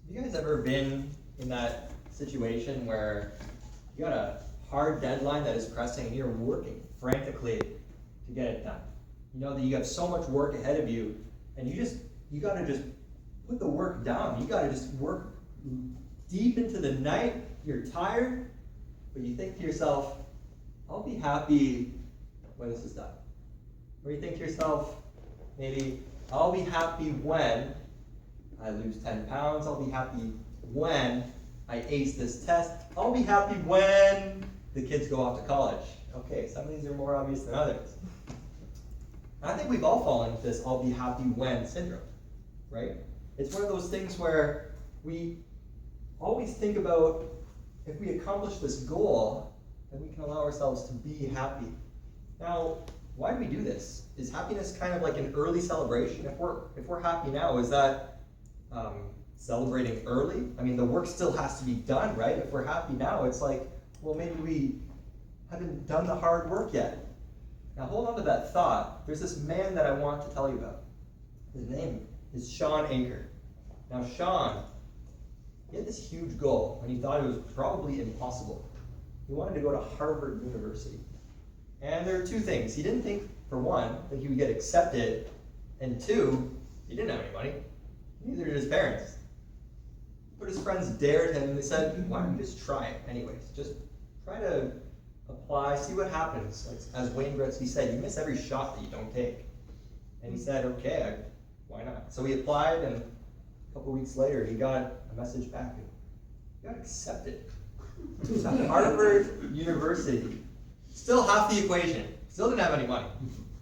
Have you guys ever been in that situation where you got a hard deadline that is pressing and you're working frantically to get it done? You know that you have so much work ahead of you, and you gotta just put the work down. You gotta just work deep into the night. You're tired, but you think to yourself, I'll be happy when this is done. Or you think to yourself, maybe, I'll be happy when I lose 10 pounds. I'll be happy when I ace this test. I'll be happy when the kids go off to college. Okay, some of these are more obvious than others. And I think we've all fallen into this I'll be happy when syndrome, right? It's one of those things where we always think about if we accomplish this goal, then we can allow ourselves to be happy. Now, why do we do this? Is happiness kind of like an early celebration? If we're happy now, is that celebrating early? I mean, the work still has to be done, right? If we're happy now, it's like, well, maybe we haven't done the hard work yet. Now, hold on to that thought. There's this man that I want to tell you about. His name is Shawn Achor. Now, Shawn, he had this huge goal, and he thought it was probably impossible. He wanted to go to Harvard University. And there are two things. He didn't think, for one, that he would get accepted, and two, he didn't have any money. Neither did his parents. But his friends dared him, and they said, why don't you just try it anyways? Just try to apply, see what happens. As Wayne Gretzky said, you miss every shot that you don't take. And he said, okay, why not? So he applied, and a couple weeks later, he got a message back, and he got accepted to Harvard University. Still half the equation. Still didn't have any money.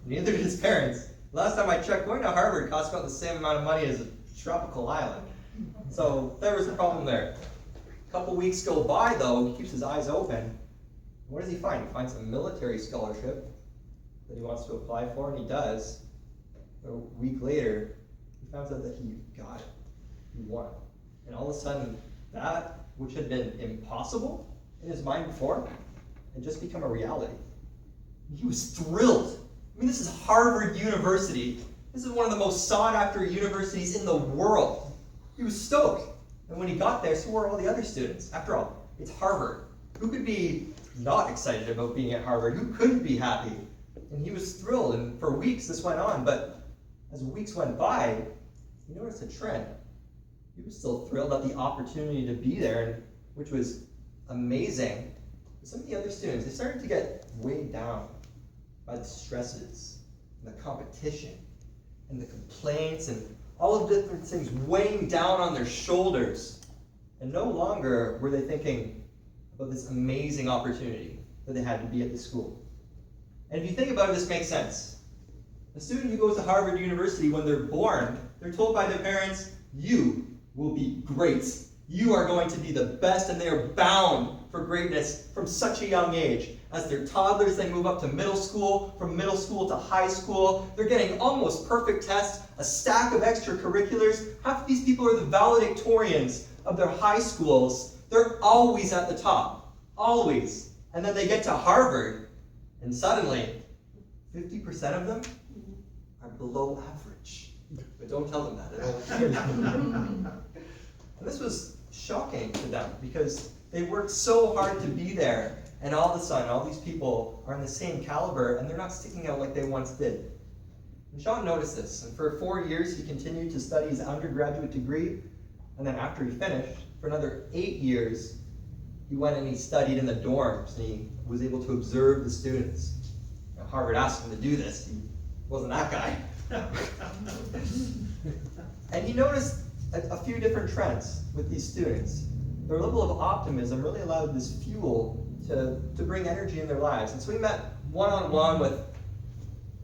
Neither did his parents. Last time I checked, going to Harvard cost about the same amount of money as a tropical island. So there was a problem there. A couple weeks go by though, he keeps his eyes open. What does he find? He finds a military scholarship that he wants to apply for, and he does. A week later, he finds out that he got it. He won. And all of a sudden, that which had been impossible in his mind before had just become a reality. He was thrilled. I mean, this is Harvard University. This is one of the most sought-after universities in the world. He was stoked. And when he got there, so were all the other students. After all, it's Harvard. Who could be not excited about being at Harvard? Who couldn't be happy? And he was thrilled, and for weeks this went on. But as weeks went by, he noticed a trend. He was still thrilled at the opportunity to be there, which was amazing. But some of the other students, they started to get weighed down by the stresses, and the competition, and the complaints, and all of the different things weighing down on their shoulders. And no longer were they thinking about this amazing opportunity that they had to be at the school. And if you think about it, this makes sense. A student who goes to Harvard University, when they're born, they're told by their parents, you will be great. You are going to be the best, and they are bound for greatness from such a young age. As they're toddlers, they move up to middle school, from middle school to high school. They're getting almost perfect tests, a stack of extracurriculars. Half of these people are the valedictorians of their high schools. They're always at the top, always. And then they get to Harvard, and suddenly, 50% of them are below average. But don't tell them that. And this was shocking to them because they worked so hard to be there, and all of a sudden, all these people are in the same caliber, and they're not sticking out like they once did. And Shawn noticed this, and for 4 years, he continued to study his undergraduate degree, and then after he finished, for another 8 years, he went and he studied in the dorms, and he was able to observe the students. Now, Harvard asked him to do this. He wasn't that guy. And he noticed a few different trends with these students. Their level of optimism really allowed this fuel to bring energy in their lives. And so he met one-on-one with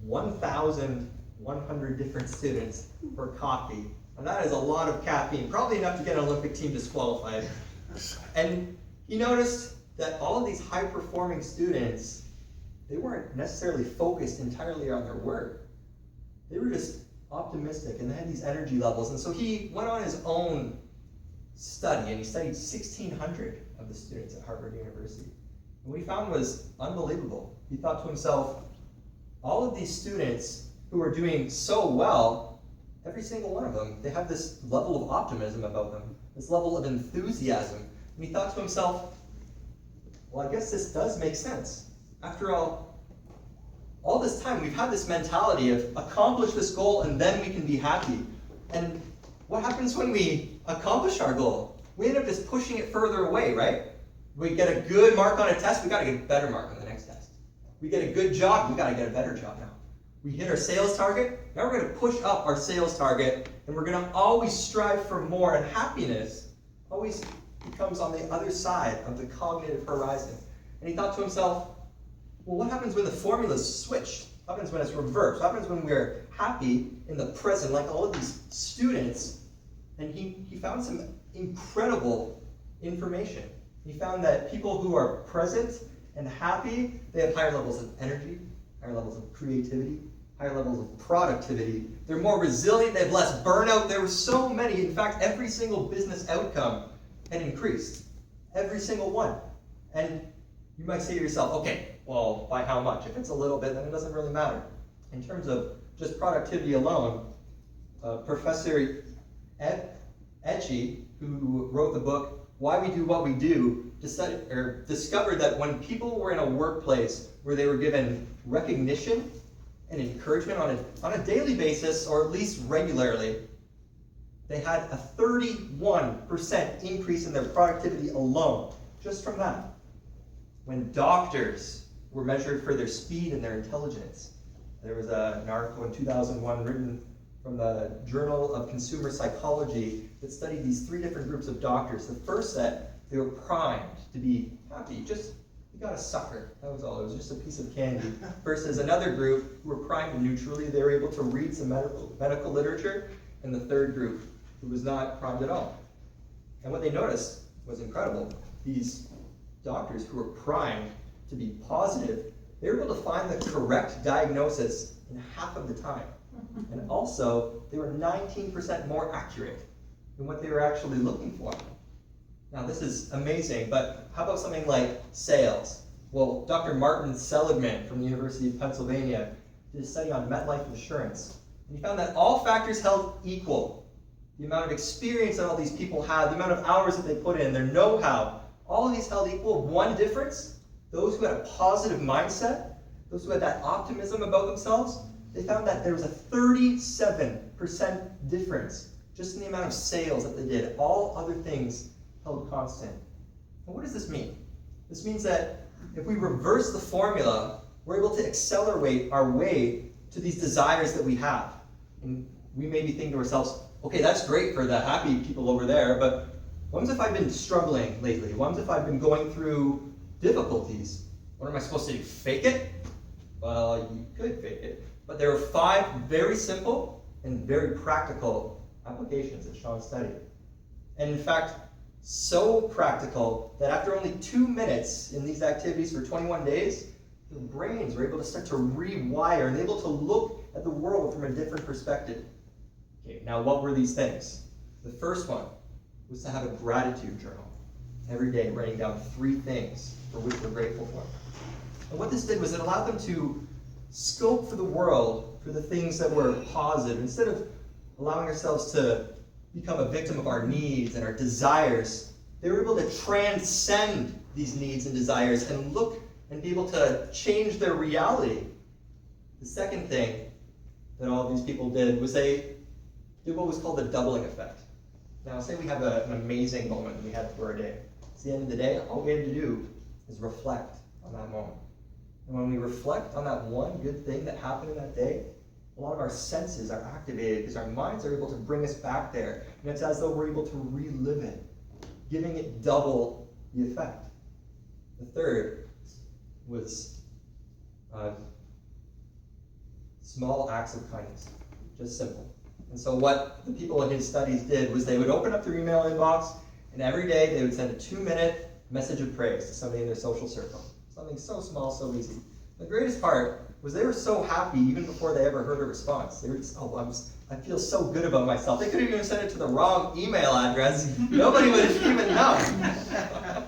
1,100 different students for coffee. And that is a lot of caffeine, probably enough to get an Olympic team disqualified. And he noticed that all of these high-performing students, they weren't necessarily focused entirely on their work. They were just optimistic, and they had these energy levels. And so he went on his own study, and he studied 1,600 of the students at Harvard University. And what he found was unbelievable. He thought to himself, all of these students who are doing so well, every single one of them, they have this level of optimism about them, this level of enthusiasm. And he thought to himself, well, I guess this does make sense. After all this time, we've had this mentality of accomplish this goal and then we can be happy. And what happens when we accomplish our goal? We end up just pushing it further away, right? We get a good mark on a test, we got to get a better mark on the next test. We get a good job, we got to get a better job now. We hit our sales target, now we're going to push up our sales target, and we're going to always strive for more, and happiness always becomes on the other side of the cognitive horizon. And he thought to himself, well, what happens when the formula's switched? What happens when it's reversed? What happens when we're happy in the present, like all of these students? And he found some incredible information. He found that people who are present and happy, they have higher levels of energy, higher levels of creativity, higher levels of productivity. They're more resilient, they have less burnout. There were so many. In fact, every single business outcome had increased. Every single one. And you might say to yourself, okay, well, by how much? If it's a little bit, then it doesn't really matter. In terms of just productivity alone, Professor Etchy, who wrote the book, Why We Do What We Do, discovered that when people were in a workplace where they were given recognition and encouragement on a daily basis, or at least regularly, they had a 31% increase in their productivity alone, just from that. When doctors were measured for their speed and their intelligence, there was an article in 2001 written from the Journal of Consumer Psychology that studied these 3 different groups of doctors. The first set, they were primed to be happy. You got a sucker. That was all. It was just a piece of candy. Versus another group who were primed neutrally. They were able to read some medical literature. And the third group who was not primed at all. And what they noticed was incredible. These doctors who were primed to be positive, they were able to find the correct diagnosis in half of the time. And also, they were 19% more accurate in what they were actually looking for. Now, this is amazing, but how about something like sales? Well, Dr. Martin Seligman from the University of Pennsylvania did a study on MetLife insurance. And he found that all factors held equal. The amount of experience that all these people had, the amount of hours that they put in, their know-how, all of these held equal. One difference, those who had a positive mindset, those who had that optimism about themselves, they found that there was a 37% difference just in the amount of sales that they did. All other things held constant. And what does this mean? This means that if we reverse the formula, we're able to accelerate our way to these desires that we have. And we may be thinking to ourselves, okay, that's great for the happy people over there, but what if I've been struggling lately? What if I've been going through difficulties? What am I supposed to do? Fake it? Well, you could fake it. But there are 5 very simple and very practical applications that Shawn studied. And in fact, so practical that after only 2 minutes in these activities for 21 days, their brains were able to start to rewire and able to look at the world from a different perspective. Okay, now what were these things? The first one was to have a gratitude journal. Every day, writing down 3 things for which we're grateful for. And what this did was it allowed them to scope for the world for the things that were positive. Instead of allowing ourselves to become a victim of our needs and our desires, they were able to transcend these needs and desires and look and be able to change their reality. The second thing that all of these people did was they did what was called the doubling effect. Now, say we have an amazing moment that we had through our day. At the end of the day, all we had to do is reflect on that moment. And when we reflect on that one good thing that happened in that day, a lot of our senses are activated because our minds are able to bring us back there. And it's as though we're able to relive it, giving it double the effect. The third was small acts of kindness, just simple. And so what the people in his studies did was they would open up their email inbox, and every day they would send a 2-minute message of praise to somebody in their social circle. Something so small, so easy. The greatest part was they were so happy even before they ever heard a response. They were just, I feel so good about myself. They could have even sent it to the wrong email address. Nobody would have even known.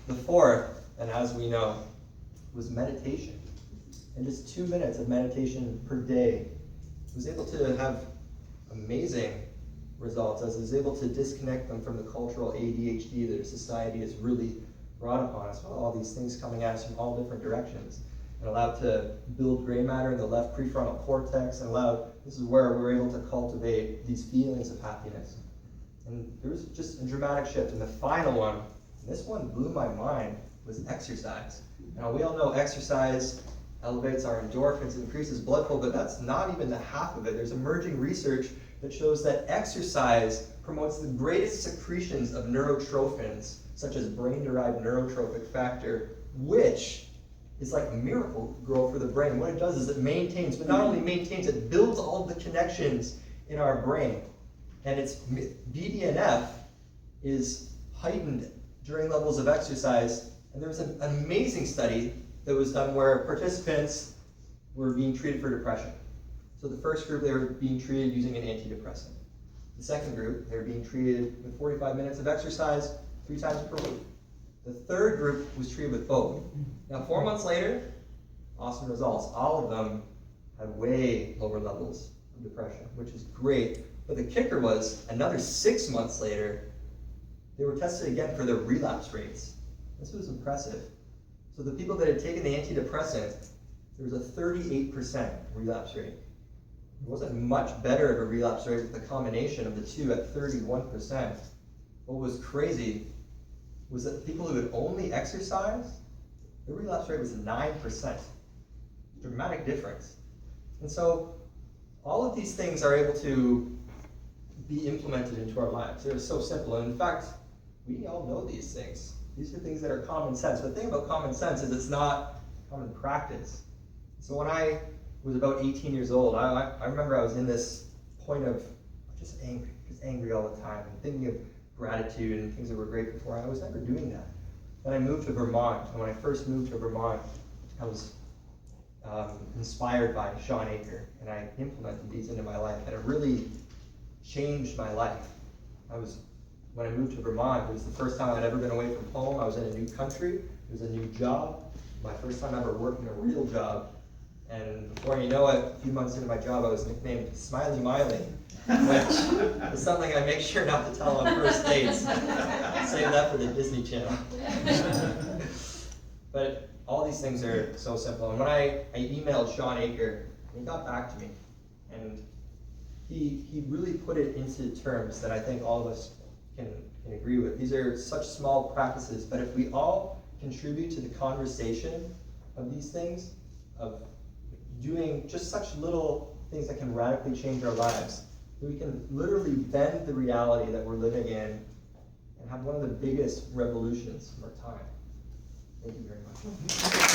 The fourth, and as we know, was meditation. And just 2 minutes of meditation per day was able to have amazing results as is able to disconnect them from the cultural ADHD that our society has really brought upon us, with all these things coming at us from all different directions, and allowed to build gray matter in the left prefrontal cortex, and this is where we're able to cultivate these feelings of happiness. And there was just a dramatic shift. And the final one, and this one blew my mind, was exercise. Now, we all know exercise elevates our endorphins, increases blood flow, but that's not even the half of it. There's emerging research that shows that exercise promotes the greatest secretions of neurotrophins, such as brain-derived neurotrophic factor, which is like miracle grow for the brain. What it does is it maintains, but not only maintains, it builds all of the connections in our brain. And its BDNF is heightened during levels of exercise. And there was an amazing study that was done where participants were being treated for depression. So the first group, they were being treated using an antidepressant. The second group, they were being treated with 45 minutes of exercise 3 times per week. The third group was treated with both. Now, 4 months later, awesome results. All of them had way lower levels of depression, which is great. But the kicker was, another 6 months later, they were tested again for their relapse rates. This was impressive. So the people that had taken the antidepressant, there was a 38% relapse rate. It wasn't much better of a relapse rate with the combination of the two at 31%. What was crazy was that the people who had only exercised, their relapse rate was 9%. Dramatic difference. And so all of these things are able to be implemented into our lives. They're so simple. And in fact, we all know these things. These are things that are common sense. But the thing about common sense is it's not common practice. So when I was about 18 years old, I remember I was in this point of just angry all the time, and thinking of gratitude and things that we're grateful for. I was never doing that. Then I moved to Vermont, and when I first moved to Vermont, I was inspired by Shawn Achor, and I implemented these into my life, and it really changed my life. When I moved to Vermont, it was the first time I'd ever been away from home. I was in a new country. It was a new job. My first time ever working a real job. And before you know it, a few months into my job, I was nicknamed Smiley Miley, which is something I make sure not to tell on first dates. Save that for the Disney Channel. But all these things are so simple. And when I emailed Shawn Achor, he got back to me. And he really put it into terms that I think all of us can agree with. These are such small practices, but if we all contribute to the conversation of these things, of doing just such little things that can radically change our lives, we can literally bend the reality that we're living in and have one of the biggest revolutions of our time. Thank you very much.